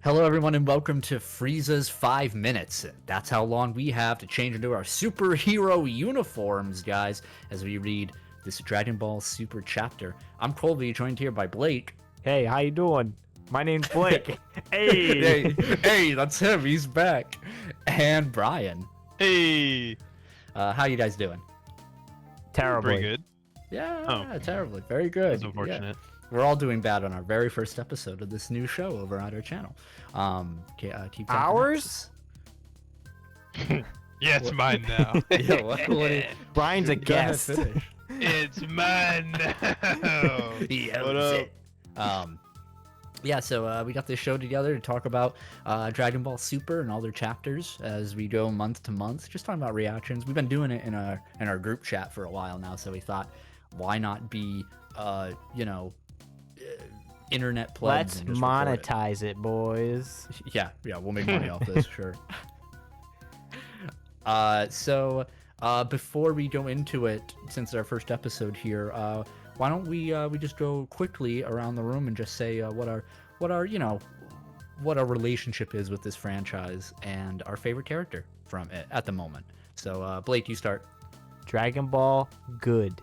Hello, everyone, and welcome to Frieza's 5 Minutes. That's how long we have to change into our superhero uniforms, guys, as we read this Dragon Ball Super chapter. I'm Colby, joined here by Blake. Hey, how you doing? My name's Blake. Hey. hey, that's him. He's back. And Brian. Hey. How you guys doing? Terribly. Pretty good. Yeah, terribly. Very good. That's unfortunate. Yeah. We're all doing bad on our very first episode of this new show over on our channel. Keep Ours? Yeah, it's mine now. Yeah, what Brian's a go ahead, guest. finish. It's mine now. Yeah, What up? Yeah, so we got this show together to talk about Dragon Ball Super and all their chapters as we go month to month, just talking about reactions. We've been doing it in our group chat for a while now, so we thought, why not be, internet plugs? Let's and just monetize it, boys. Yeah, we'll make money off this, sure. So before we go into it, since it's our first episode here, why don't we just go quickly around the room and just say what our relationship is with this franchise and our favorite character from it at the moment. So Blake, you start. Dragon Ball, good.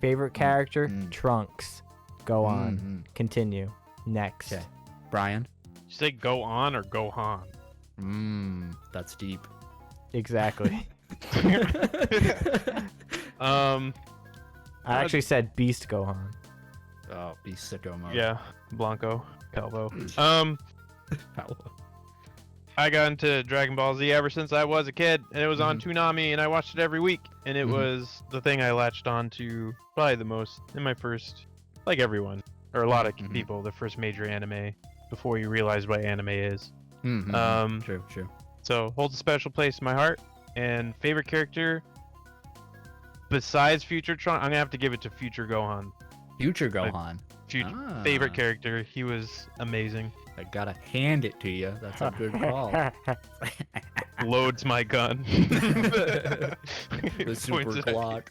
Favorite character, Trunks. Go on. Continue. Next. Okay. Brian. You say go on or go on? That's deep. Exactly. Um, I actually said Beast Gohan. Oh, be sicko mode. yeah, Blanco, Calvo. Hello. I got into Dragon Ball Z ever since I was a kid, and it was on Toonami, and I watched it every week, and it was the thing I latched on to probably the most in my first, like everyone, or a lot of people, the first major anime before you realize what anime is. True. So holds a special place in my heart. And favorite character besides Future Trunks, I'm gonna have to give it to Future Gohan. Future Gohan. Favorite character. He was amazing. I gotta hand it to you. That's a good call. Loads my gun. The super clock.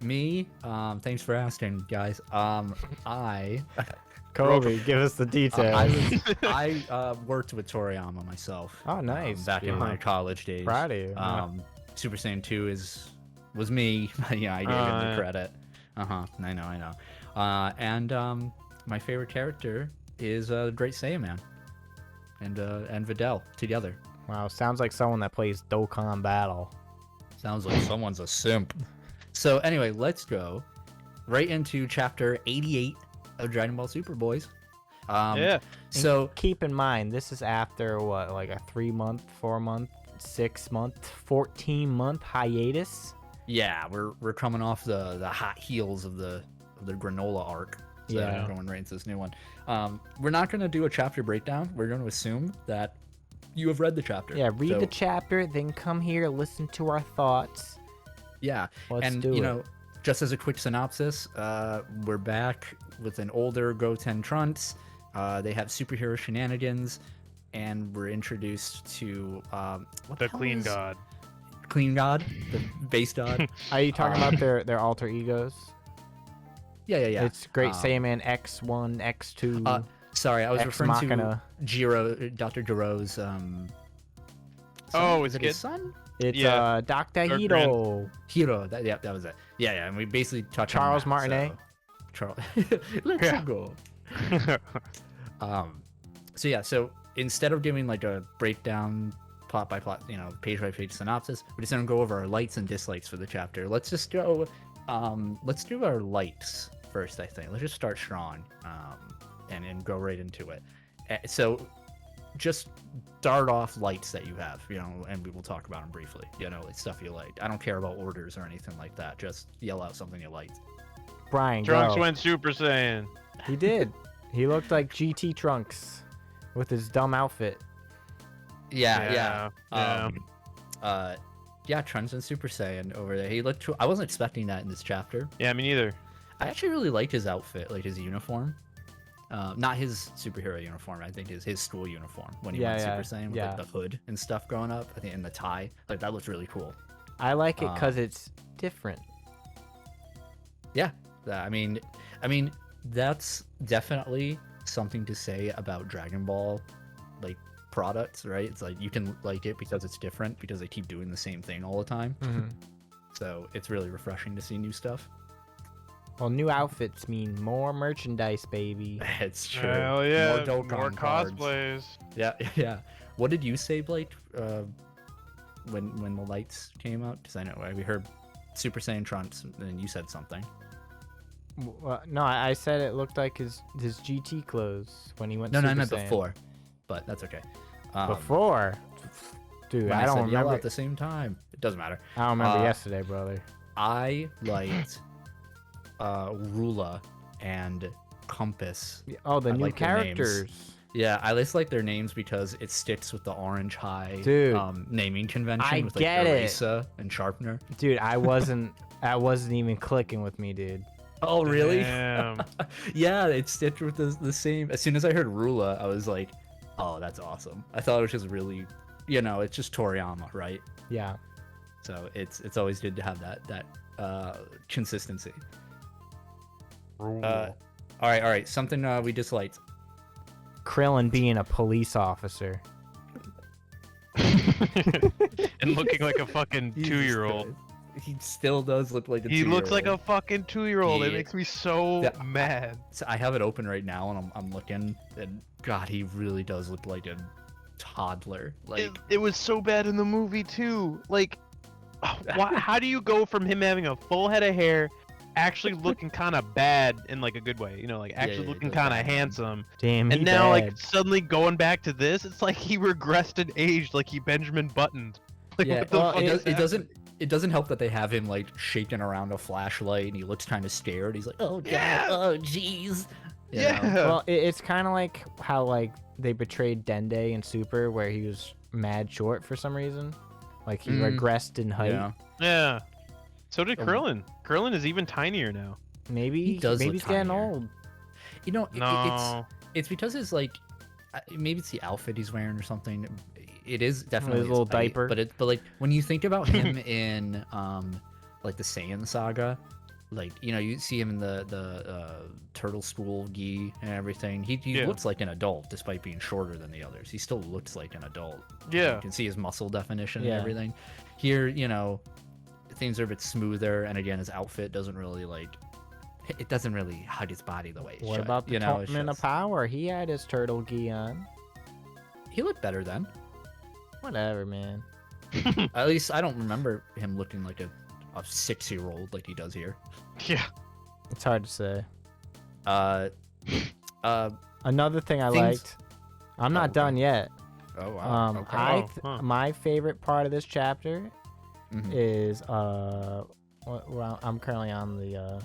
Me. Thanks for asking, guys. Kobe, give us the details. I worked with Toriyama myself. Oh, nice. Back in my college days. Proud of you. Super Saiyan 2 was me. Yeah, I gave him the credit. I know. And my favorite character is Great Saiyan Man and Videl together. Wow, sounds like someone that plays Dokkan Battle. Sounds like someone's a simp. So anyway, let's go right into chapter 88 of Dragon Ball Super, boys. Yeah. So keep in mind, this is after what, like a 3-month, 4-month, 6-month, 14-month hiatus. Yeah, we're coming off the hot heels of the granola arc. So Yeah. going right into this new one. We're not going to do a chapter breakdown. We're going to assume that you have read the chapter. Yeah, read So, the chapter, then come here, listen to our thoughts. Yeah, Let's and do you it. know, just as a quick synopsis, we're back with an older Goten Trunks. They have superhero shenanigans, and we're introduced to what The hell Clean is- God. Clean God, the base god. Are you talking about their alter egos? Yeah. It's Great Saiyaman X1, X2. Sorry, I was Ex referring Machina. to Dr. Giro's son? Oh, Is his it kid? his son? It's yeah. Dr. Or Hiro. Hiro. That was it. Yeah, and we basically touched Charles on that, Martinet. so- Charles. Let's Yeah. go. So instead of giving like a breakdown plot by plot, page by page synopsis, we're just gonna go over our likes and dislikes for the chapter. Let's just go. Let's do our likes first. I think let's just start strong, and go right into it. So just start off lights that you have, and we will talk about them briefly. Like stuff you liked. I don't care about orders or anything like that. Just yell out something you liked. Brian, Trunks go. went Super Saiyan. He did. He looked like GT Trunks with his dumb outfit. Yeah. Yeah. Trunks and Super Saiyan over there. He looked. I wasn't expecting that in this chapter. Yeah, me neither. I actually really liked his outfit, like his uniform. Not his superhero uniform. I think his school uniform when he went Super Saiyan with like the hood and stuff growing up. I think and the tie, like that looks really cool. I like it because it's different. Yeah, I mean, that's definitely something to say about Dragon Ball, like products, right? It's like you can like it because it's different because they keep doing the same thing all the time. Mhm. So it's really refreshing to see new stuff. Well, new outfits mean more merchandise, baby. It's true. Hell yeah, More Dokkan more cards. cosplays. Yeah, yeah. What did you say, Blake? When the lights came out? Because I know we heard Super Saiyan Trunks, and then you said something. Well, no, I said it looked like his GT clothes when he went. No, Super I meant Saiyan. before, but that's okay. Before, dude, When I don't said yell remember. at the same time. It doesn't matter. I don't remember Uh, yesterday, brother. I liked Rula and Compass. Oh, the I new like their names. characters. Yeah, I just like their names because it sticks with the Orange High Dude, naming convention I with like get it. Erasa and Sharpener. Dude, I wasn't even clicking with me, dude. Oh, really? Damn. Yeah, it stitched with the same. As soon as I heard Rula, I was like, oh, that's awesome. I thought it was just really, it's just Toriyama, right? Yeah. So it's always good to have that consistency. Rule. All right. Something we disliked. Krillin being a police officer. And looking like a fucking Jesus 2-year-old. Christ. He still does look like a He looks like a 2-year-old. fucking 2-year-old. It Yeah. makes me so Yeah. mad. So I have it open right now, and I'm looking, and God, he really does look like a toddler. Like, It was so bad in the movie too. Like, how do you go from him having a full head of hair, actually looking kind of bad in like a good way, like actually yeah, looking the kind of bad. handsome, Damn, and he now bad. like suddenly going back to this, it's like he regressed in age, like he Benjamin buttoned. Like, yeah, what the well, fuck is it doesn't help that they have him like shaking around a flashlight, and he looks kind of scared. He's like, oh God, Yeah. oh jeez. You Yeah. know? Well, it's kind of like how like they betrayed Dende in Super, where he was mad short for some reason. Like he Mm. regressed in height. Yeah. Yeah. So did Um, Krillin. Krillin is even tinier now. Maybe He does maybe look he's getting tinier. old. No. It's because it's like maybe it's the outfit he's wearing or something. It is definitely little his height, diaper. but like when you think about him in like the Saiyan saga, like you see him in the turtle spool gi and everything. He Yeah. looks like an adult despite being shorter than the others. He still looks like an adult. Yeah. You can see his muscle definition Yeah. and everything. Here, things are a bit smoother, and again, his outfit doesn't really it doesn't really hug his body the way it What should. about the it's Tournament of just- Power? He had his turtle gi on. He looked better then. Whatever, man. At least I don't remember him looking like a 6-year-old like he does here. Yeah. It's hard to say. Uh, Another thing I Things- liked. I'm not okay. done yet. oh wow. Okay. Oh, huh. My favorite part of this chapter Mhm. is well, I'm currently on the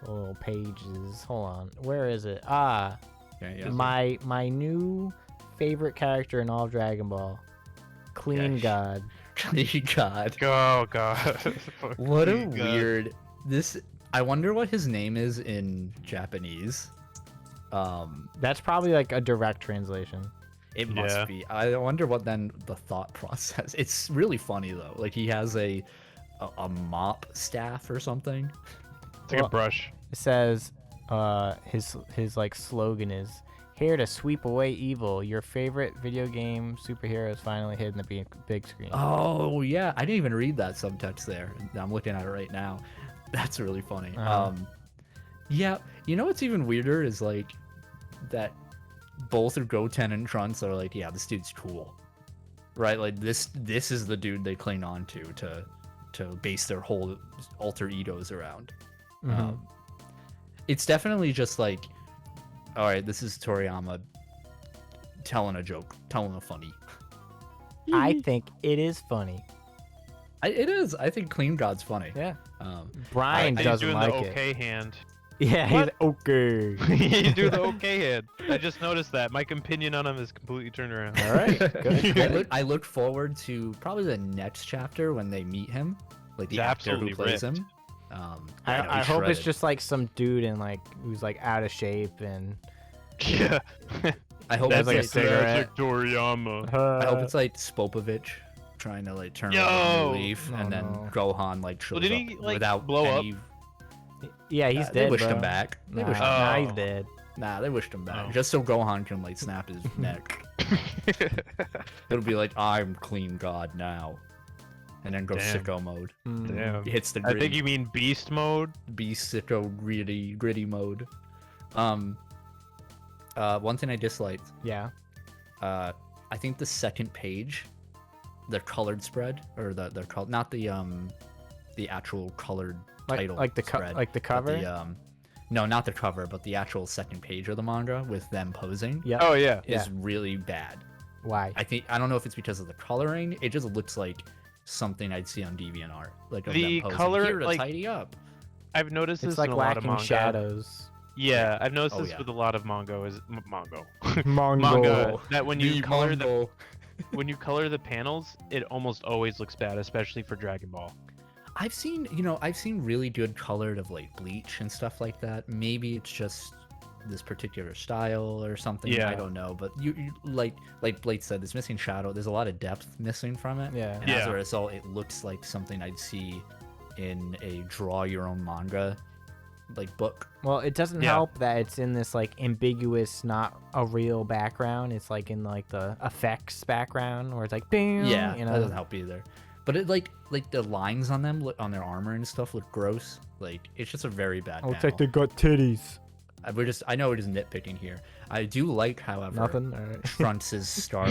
little pages. Hold on, where is it? Okay, yeah. My new favorite character in all of Dragon Ball, Clean Okay. God. God. Oh god. What a Fucking God. weird. This. I wonder what his name is in Japanese. That's probably like a direct translation. It must Yeah. be. I wonder what then the thought process. It's really funny though. Like he has a mop staff or something. It's like Well, a brush. It says his like slogan is here to sweep away evil. Your favorite video game superhero is finally hitting the big screen. Oh yeah, I didn't even read that subtext there. I'm looking at it right now. That's really funny. Uh-huh. Yeah, what's even weirder is like that both of Goten and Trunks are like, yeah, this dude's cool, right? Like this is the dude they cling on to base their whole alter egos around. Mhm. It's definitely just like, all right, this is Toriyama telling a joke, telling a funny. I think it is funny. It is. I think Clean God's funny. Yeah. Um, Brian He's doesn't doing like the it. okay hand. Yeah, he's okay. You do the okay hand. I just noticed that. My opinion on him is completely turned around. All right. Good. I look forward to probably the next chapter when they meet him, like the He's actor who absolutely plays ripped. him. I he's hope it's shredded. just like some dude and like who's like out of shape and Yeah. I hope That's it's like a like, cigarette. Toriyama. I hope it's like Spopovich trying to like turn Yo! over a new leaf, No, and then no. Gohan like shows did up he, like, without blow up? any. yeah, he's They dead. wished bro. him back. They Nah, wished him nah, back. he's dead. Nah, they wished him back Oh. just so Gohan can like snap his neck. It'll be like, I'm clean god now, and then go Damn. sicko mode. Damn. He hits the I gritty, think you mean beast mode. sicko gritty mode. One thing I disliked. Yeah. I think the second page, the colored spread, or the color, not the actual colored title Like the spread, like the but cover. no, not the cover, but the actual second page of the manga with them posing Yeah. Oh yeah. is really bad. Why? I don't know if it's because of the coloring. It just looks like something I'd see on DeviantArt, like of The them posing. color, Here to like, tidy up. I've noticed this It's like in a lot of lacking manga. shadows. Yeah, I've noticed Oh, this yeah. with a lot of manga. Manga Manga. that when you color the Mongo. when you color the panels, it almost always looks bad, especially for Dragon Ball. I've seen really good colored of like Bleach and stuff like that. Maybe it's just this particular style or something. Yeah. I don't know. But you like Blake said, it's missing shadow. There's a lot of depth missing from it. Yeah. And as Yeah. a result, it looks like something I'd see in a draw your own manga like book. Well, it doesn't Yeah. help that it's in this like ambiguous, not a real background. It's like in like the effects background where it's like, bing. Yeah, You that know. doesn't help either. But it like the lines on them on their armor and stuff look gross. Like it's just a very bad. Oh, it's panel. like they got titties. I know we're just nitpicking here. I do like, however, Nothing. All right. Trunks' scarf.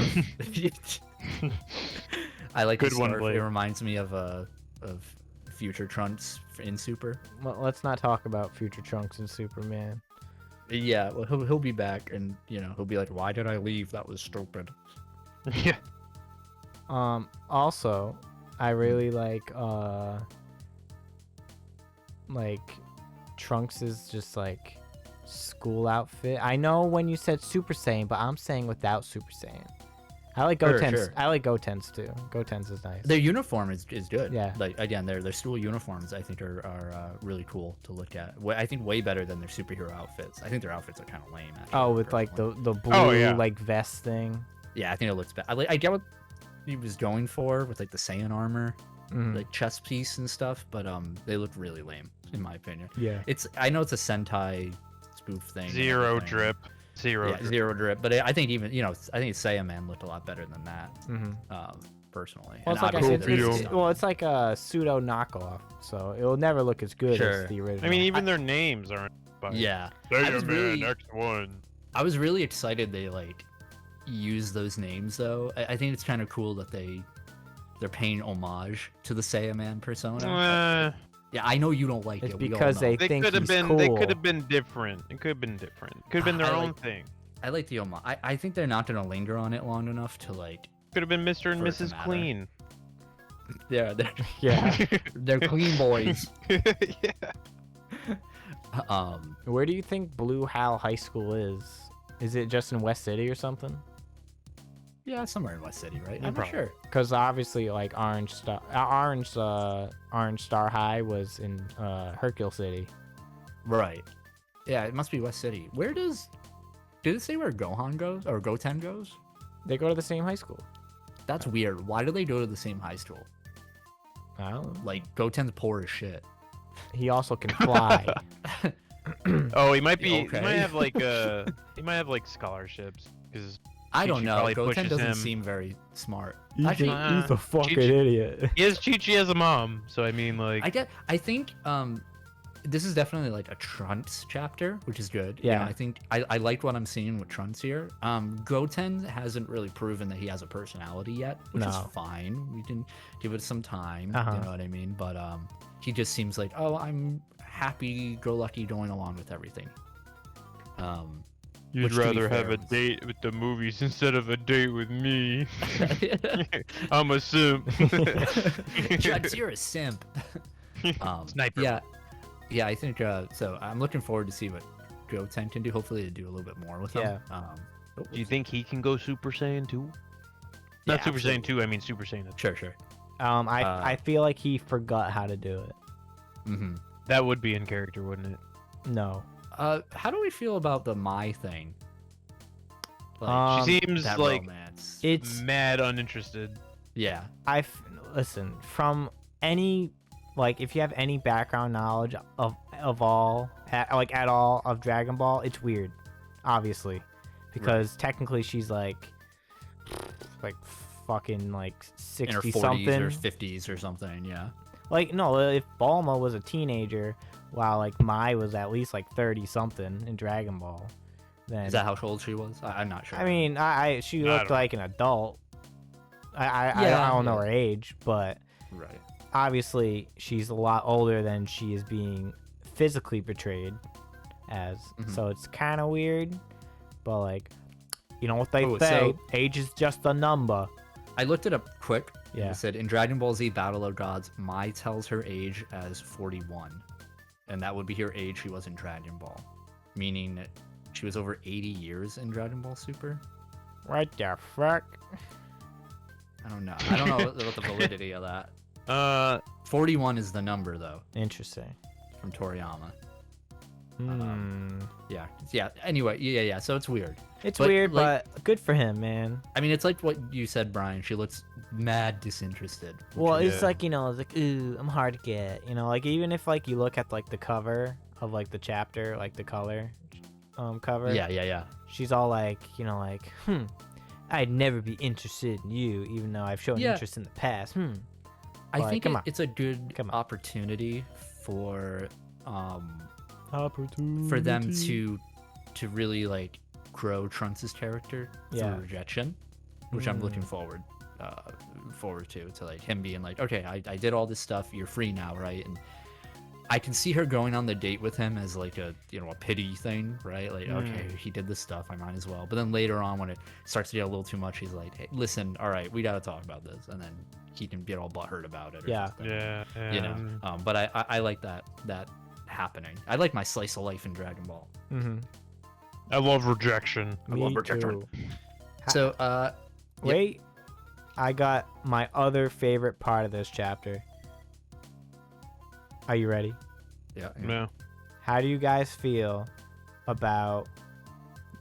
I like Good the one, scarf. Blake. It reminds me of future Trunks in Super. Well, let's not talk about future Trunks and Superman. Yeah, well, he'll be back, and he'll be like, "Why did I leave? That was stupid." Yeah. Also, I really like Trunks is just like school outfit. I know when you said Super Saiyan, but I'm saying without Super Saiyan. I like Sure, Goten's. sure. I like Goten's too. Goten's is nice. Their uniform is good. Yeah. Like again, their school uniforms I think are really cool to look at. I think way better than their superhero outfits. I think their outfits are kind of lame. Actually, Oh, with like personally. the blue Oh, yeah. like vest thing. Yeah, I think it looks bad. I get what he was going for with like the Saiyan armor, Mhm. like chest piece and stuff, but they look really lame in my opinion. Yeah. I know it's a Sentai spoof thing. and Zero everything. drip. Zero Yeah, drip. zero drip. But I think even I think Saiyan Man looked a lot better than that. Mm-hmm. Personally. Well, And it's like obviously Cool there's video. some- well, it's like a pseudo knockoff, so it'll never look as good Sure. as the original. I mean, even their names aren't. But yeah. There I you was man, really- next one. I was really excited they like use those names though. I think it's kind of cool that they're paying homage to the Saiyan Man persona. Yeah, I know you don't like It's it. we all because know. they They think could have he's been. cool. They could have been different. It could have been different. Could have been their I own like- thing. I like the homage. I think they're not gonna linger on it long enough to like. Could have been Mr. and For it to Mrs. matter. Clean. Yeah, Yeah. they're clean boys. Yeah. Where do you think Blue Hal High School is? Is it just in West City or something? Yeah, somewhere in West City, right? Yeah, I'm not probably. sure. Because obviously, like Orange Star High was in Hercule City. Right. Yeah, it must be West City. Did it say where Gohan goes or Goten goes? They go to the same high school. That's weird. Why do they go to the same high school? I don't know. Like Goten's poor as shit. He also can fly. Oh, he might be. Okay. He might have like he might have like scholarships because I don't Chi-Chi know. probably Goten pushes doesn't him. seem very smart. he's, Actually, he's a fucking Chi-Chi- idiot. he has Chi-Chi as a mom. So I mean, like, I think this is definitely like a Trunks chapter, which is good. You know, Yeah. I think I like what I'm seeing with Trunks here. Goten hasn't really proven that he has a personality yet, which is No. fine. We can give it some time. Uh-huh. You know what I mean? But he just seems like, oh, I'm happy-go-lucky going along with everything. you'd which, to be rather have fair, a was- date with the movies instead of a date with me. I'm a simp. Trunks, you're a simp. Sniper. Yeah, I think so. I'm looking forward to see what Goten can do. Hopefully, to do a little bit more with him. Yeah. Do you think he can go Super Saiyan 2? Not Yeah, Super Saiyan absolutely. 2. I mean Super Saiyan. Sure. I feel like he forgot how to do it. Mm-hmm. That would be in character, wouldn't it? No. How do we feel about the Mai thing? She seems that like romance. It's mad uninterested. Yeah. listen, from any, like, if you have any background knowledge of all at all of Dragon Ball, it's weird. obviously, because technically she's like fucking like In her 60 40s something. or 50s or something. Yeah. Like no, if Bulma was a teenager, while like Mai was at least like 30 something in Dragon Ball, then Is that how old she was? I'm not sure. I mean, she I looked don't like an adult. I Yeah, don't know yeah. her age, but Right. obviously she's a lot older than she is being physically portrayed as. Mhm. So it's kind of weird, but like, you know what they Oh, say, so- age is just a number. I looked it up quick. Yeah. It said in Dragon Ball Z Battle of Gods, Mai tells her age as 41. And that would be her age she was in Dragon Ball. Meaning she was over 80 years in Dragon Ball Super. What the fuck? I don't know. I don't know what the validity of that. 41 is the number, though, Interesting. from Toriyama. Hmm. Yeah. Anyway, yeah. So it's weird. It's but, weird, like- but good for him, man. I mean, it's like what you said, Brian. She looks mad disinterested. which Well, is- it's like, you know, it's like, ooh, I'm hard to get. You know, like even if like you look at like the cover of like the chapter, like the color cover. yeah. She's all like, you know, like, I'd never be interested in you, even though I've shown Yeah. interest in the past. I Like, think come on. it's a good Come on. opportunity for Opportunity. them to really like grow Trunks' character Yeah. through rejection, which I'm looking forward to like him being like, okay, I did all this stuff, you're free now, right? And I can see her going on the date with him as like a pity thing, right? Like, okay, he did this stuff, I might as well. But then later on, when it starts to get a little too much, he's like, hey, listen, all right, we got to talk about this, and then he can get all butthurt about it. Or Yeah. something, Yeah. you know. But I like that happening. I like my slice of life in Dragon Ball. Mm-hmm. I love rejection. I love rejection. Ha- So, Yep. Wait, I got my other favorite part of this chapter. Are you ready? yeah. No. How do you guys feel about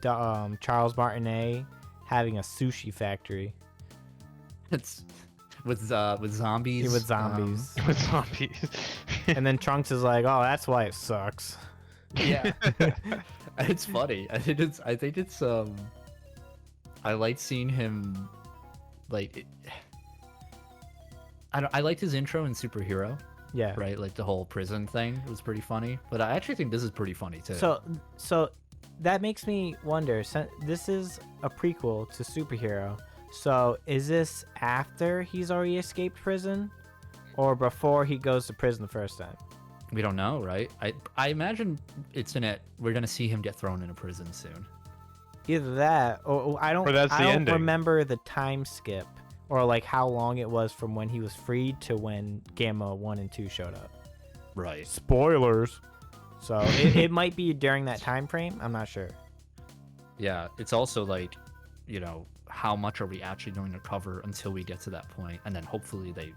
Charles Martinet having a sushi factory? It's with zombies. With zombies. With zombies. And then Trunks is like, "Oh, that's why it sucks." Yeah. It's funny. I think it's I like seeing him like I liked his intro in Superhero, Yeah. right? Like the whole prison thing was pretty funny. But I actually think this is pretty funny too. So that makes me wonder. This is a prequel to Superhero. So is this after he's already escaped prison, or before he goes to prison the first time? we don't know, right? I imagine we're gonna see him get thrown into prison soon. Either that, or I don't. Or that's the I don't ending. remember the time skip, or like how long it was from when he was freed to when Gamma 1 and 2 showed up. Right. Spoilers. So it might be during that time frame. I'm not sure. Yeah. It's also like, how much are we actually going to cover until we get to that point, and then hopefully they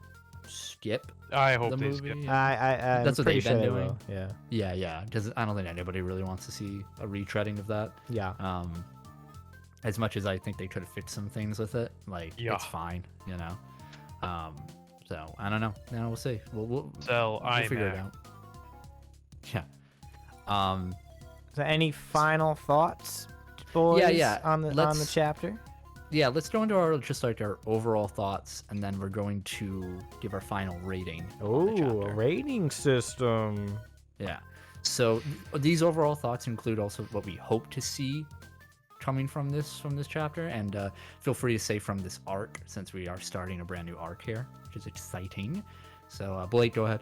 skip I hope the they movie. skip. I'm That's what pretty they've sure been they doing. will. Yeah. Yeah, because I don't think anybody really wants to see a retreading of that. Yeah. As much as I think they could have fixed some things with it, like Yeah. it's fine, So I don't know. No, we'll see. We'll Sell figure it iMac. out. Yeah. So any final thoughts, boys? yeah. On the Let's- chapter. Yeah. Let's go into our overall thoughts, and then we're going to give our final rating. on the Oh, a chapter. rating system. Yeah. So these overall thoughts include also what we hope to see coming from this chapter, and feel free to say from this arc, since we are starting a brand new arc here, which is exciting. So Blake, go ahead.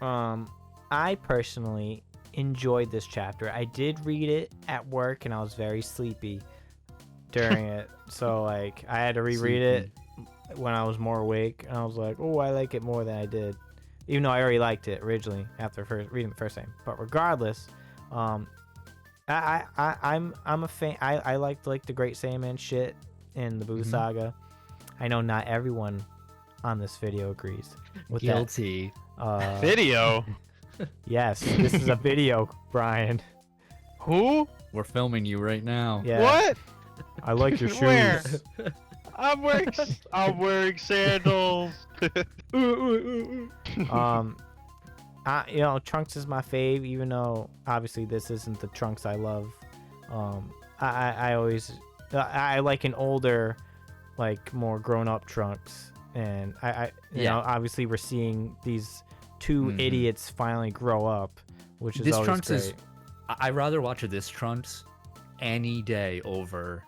I personally enjoyed this chapter. I did read it at work, and I was very sleepy during it. So like I had to reread it when I was more awake, and I was like, oh, I like it more than I did, even though I already liked it originally after reading the first time. But regardless, I'm a fan. I liked like the Great Saiyaman shit in the Buu saga. I know not everyone on this video agrees with Guilty. that. Video? Yes, this is a video, Brian. Who? We're filming you right now. Yeah. What? I like your shoes. Where? I'm wearing sandals. Trunks is my fave, even though obviously this isn't the Trunks I love. I always I like an older, like more grown up Trunks, and I you know, obviously we're seeing these two idiots finally grow up, which is This always Trunks great. is. I'd rather watch this Trunks any day over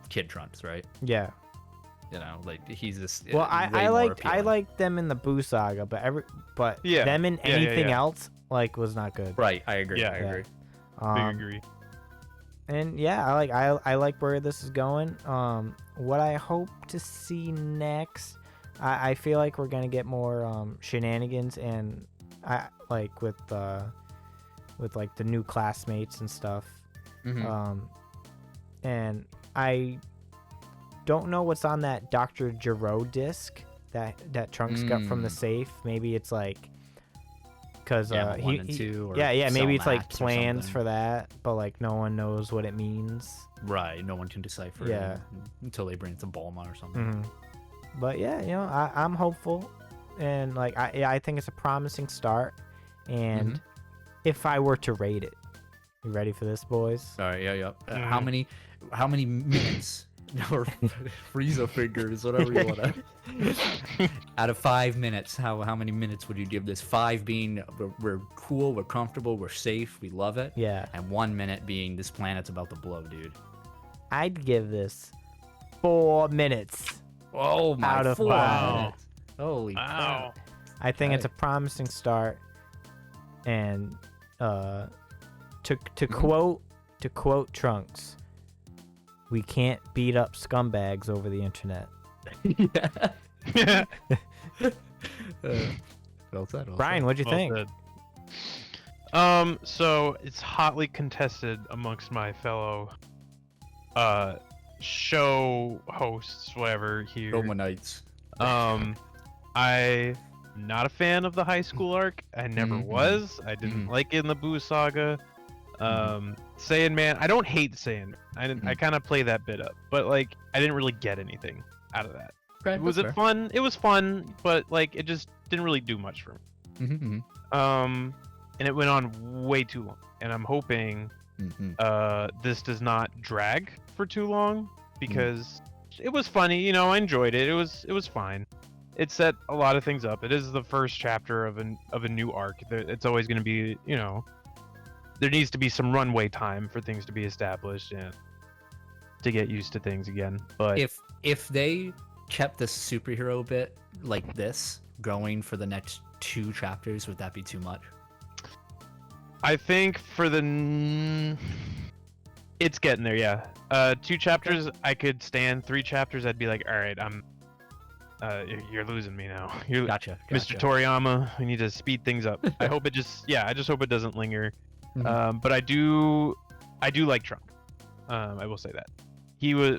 Kid Trunks, right? Yeah. You know, like he's this. Well, way I more like appealing. them in the Boo Saga, but Yeah. them in Yeah, anything yeah. else like was not good. Right, I agree. Yeah. I Yeah. agree. Big agree. And yeah, I like where this is going. What I hope to see next, I feel like we're gonna get more shenanigans, and I like with like the new classmates and stuff. Mhm. And I don't know what's on that Dr. Gero disc that Trunks got from the safe. Maybe it's like because Gamma 1 and 2 or yeah, maybe it's like Cell Max or plans something. for that, but like no one knows what it means. Right, no one can decipher Yeah. it until they bring it to Bulma or something. Mhm. But yeah, you know, I'm hopeful, and like I think it's a promising start. And if I were to rate it, you ready for this, boys? All right, yeah. How many minutes or Frieza figures, whatever you want to. Out of 5 minutes, how many minutes would you give this? 5 being we're cool, we're comfortable, we're safe, we love it. Yeah, And 1 minute being this planet's about to blow, dude. I'd give this 4 minutes. Oh my! Out of 4 5. minutes. Holy Wow. crap! I think it's a Okay. promising start, and to quote Trunks, we can't beat up scumbags over the internet. Well said. Well Brian, said. what'd you Well think? said. So it's hotly contested amongst my fellow show hosts, whatever here. Roma Knights. I'm not a fan of the high school arc. I never Mhm, was. I didn't like it in the Boo Saga. Saiyan Man, I don't hate Saiyan. I kind of play that bit up, but like I didn't really get anything out of that. Okay, Was that's it fun? It was fun, but like it just didn't really do much for me. fair. Mhm, And it went on way too long. And I'm hoping this does not drag for too long because it was funny. You know, I enjoyed it. It was fine. It set a lot of things up. It is the first chapter of a new arc. It's always going to be, you know, there needs to be some runway time for things to be established and to get used to things again. But If they kept the superhero bit like this going for the next 2 chapters, would that be too much? I think for it's getting there, yeah. 2 chapters I could stand. 3 chapters I'd be like, all right, you're losing me now. You're Gotcha. Mr. Toriyama. We need to speed things up. I hope it I just hope it doesn't linger. But I do like Trunks. I will say that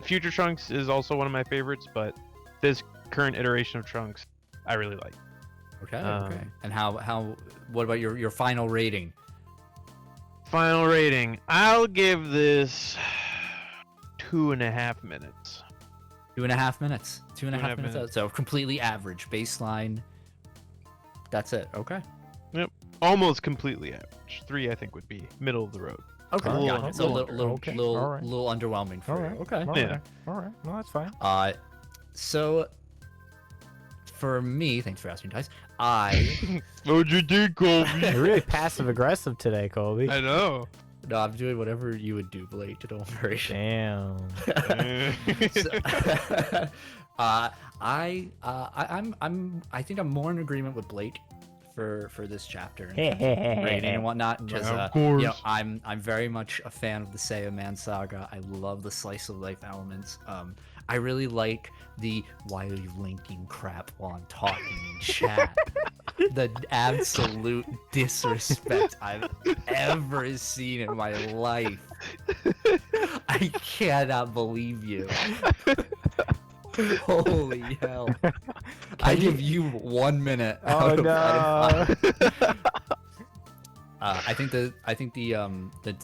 Future Trunks is also one of my favorites, but this current iteration of Trunks I really like. Okay. And what about your final rating? Final rating. I'll give this 2.5 minutes. 2.5 minutes. 2.5 2.5 minutes. minutes. So completely average baseline. That's it. Okay. Almost completely average. 3 I think would be middle of the road. Okay. Oh, Got it. So a little, okay. little, All right. little underwhelming for you. Okay. Yeah. All right. No, that's fine. So for me, thanks for asking, guys. I What'd you think, Colby? You're really passive aggressive today, Colby. I know. no, I'm doing whatever you would do, Blake. Don't worry. Damn. So, I think I'm more in agreement with Blake for this chapter and rating and whatnot because Of course. you know, I'm very much a fan of the Saiyan Man saga. I love the slice of life elements. I really like the why are you linking crap while I'm talking in chat. The absolute disrespect I've ever seen in my life. I cannot believe you. Holy hell. I give you 1 minute. Oh out of no. 5. I think the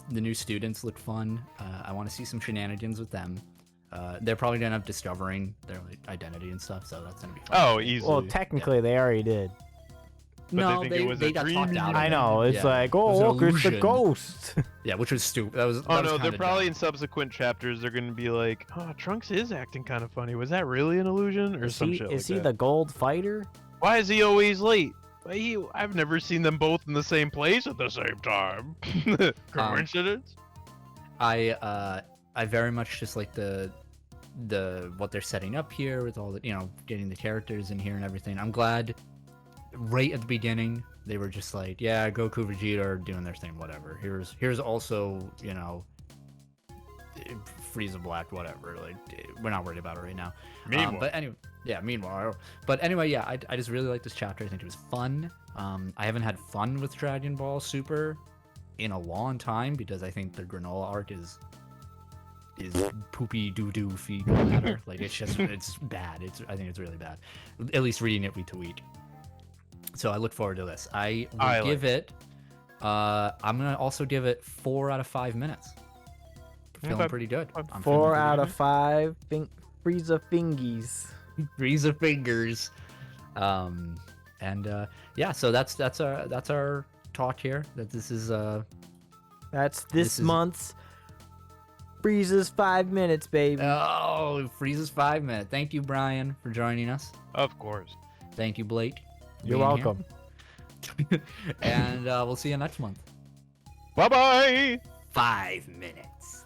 new students look fun. I want to see some shenanigans with them. They're probably gonna end up discovering their like, identity and stuff, so that's gonna be fun. Oh, easily. Well, technically, they already did. No, they think it was a got dream. talked out of I it. know. It's Yeah. like, It was oh, an look, it's the illusion. ghost. Yeah, which was stupid. That was. Oh that was no, they're kinda probably dumb. in subsequent chapters. They're gonna be like, "Oh, Trunks is acting kind of funny. Was that really an illusion, or Is some he, shit is like he that? the gold fighter? Why is he always late? I've never seen them both in the same place at the same time. Coincidence? I very much just like the what they're setting up here with all the getting the characters in here and everything. I'm glad right at the beginning they were just like, yeah, Goku, Vegeta are doing their thing, whatever. Here's also Frieza Black, whatever. Like we're not worried about it right now. Meanwhile. But anyway, yeah. Meanwhile, but anyway, yeah. I just really like this chapter. I think it was fun. I haven't had fun with Dragon Ball Super in a long time because I think the granola arc is poopy doo doo fecal matter. Like it's bad. I think it's really bad. At least reading it week to week. So I look forward to this. I will give it. I'm gonna also give it 4 out of 5 minutes. Feeling Okay. pretty good. I'm feeling 4 pretty out good. of 5. Frieza fingies. Frieza fingers. Yeah. So that's our talk here. That this is That's This this is- month's Frieza's 5 minutes, baby. Frieza's 5 minute. Thank you, Brian, for joining us. Of course. Thank you, Blake. You're being here. welcome. And we'll see you next month. Bye bye. 5 minutes.